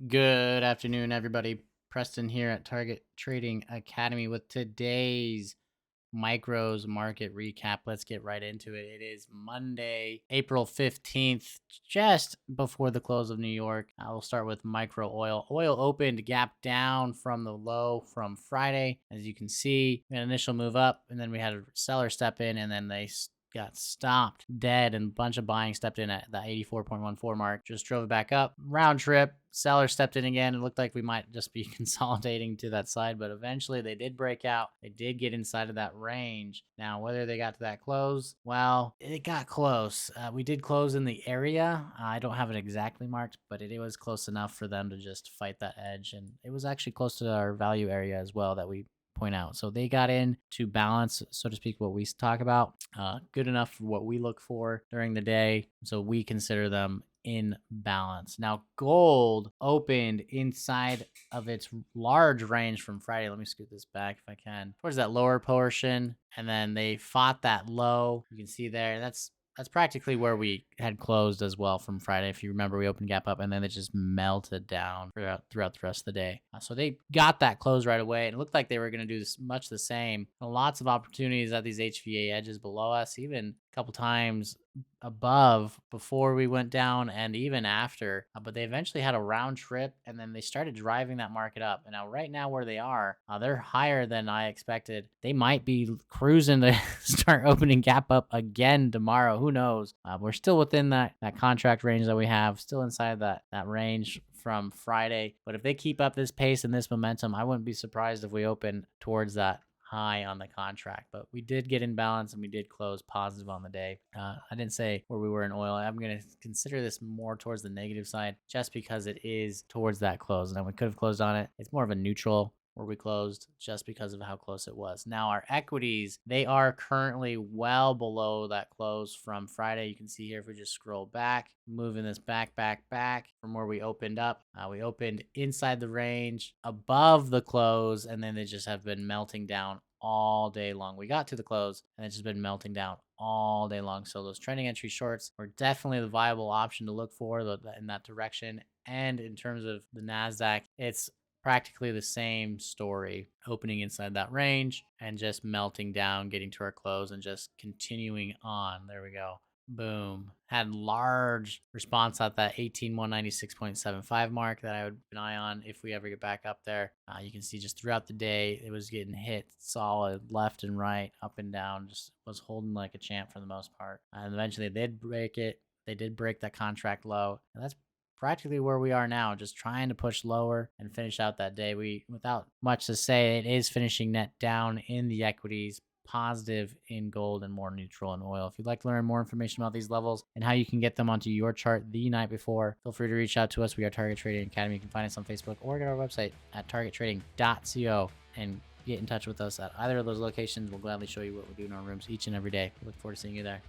Good afternoon, everybody. Preston here at Target Trading Academy with today's micros market recap. Let's get right into it. It is Monday, April 15th, just before the close of New York. I will start with micro oil. Oil opened gap down from the low from Friday. As you can see, we had an initial move up, and then we had a seller step in, and then they got stopped dead, and a bunch of buying stepped in at the 84.14 mark, just drove it back up. Round trip, seller stepped in again. It looked like we might just be consolidating to that side, but eventually they did break out. They did get inside of that range. Now, whether they got to that close, well, it got close. We did close in the area. I don't have it exactly marked, but it was close enough for them to just fight that edge, and it was actually close to our value area as well that we point out. So they got in to balance, so to speak, what we talk about. Good enough for what we look for during the day. So we consider them in balance. Now, gold opened inside of its large range from Friday. Let me scoot this back if I can. Towards that lower portion, and then they fought that low. You can see there, that's practically where we had closed as well from Friday. If you remember, we opened gap up and then it just melted down throughout the rest of the day. So they got that close right away. And it looked like they were going to do much the same. Lots of opportunities at these HVA edges below us, even a couple times above before we went down and even after, but they eventually had a round trip and then they started driving that market up. And now right now where they are, they're higher than I expected. They might be cruising to start opening gap up again tomorrow. Who knows? We're still within that contract range that we have, still inside that range from Friday. But if they keep up this pace and this momentum, I wouldn't be surprised if we open towards that high on the contract. But we did get in balance and we did close positive on the day. I didn't say where we were in oil. I'm going to consider this more towards the negative side just because it is towards that close. Now we could have closed on it. It's more of a neutral where we closed just because of how close it was. Now our equities, they are currently well below that close from Friday. You can see here if we just scroll back, moving this back from where we opened up. We opened inside the range above the close, and then they just have been melting down all day long. We got to the close and it's just been melting down all day long. So those trending entry shorts were definitely the viable option to look for in that direction. And in terms of the NASDAQ, it's practically the same story, opening inside that range and just melting down, getting to our close and just continuing on. There we go. Boom. Had large response at that 18,196.75 mark that I would keep an eye on if we ever get back up there. You can see just throughout the day, it was getting hit solid left and right, up and down, just was holding like a champ for the most part. And eventually they did break it. They did break that contract low. And that's practically where we are now, just trying to push lower and finish out that day. Without much to say, it is finishing net down in the equities, positive in gold, and more neutral in oil. If you'd like to learn more information about these levels and how you can get them onto your chart the night before, feel free to reach out to us. We are Target Trading Academy. You can find us on Facebook or go to our website at targettrading.co and get in touch with us at either of those locations. We'll gladly show you what we do in our rooms each and every day. We look forward to seeing you there.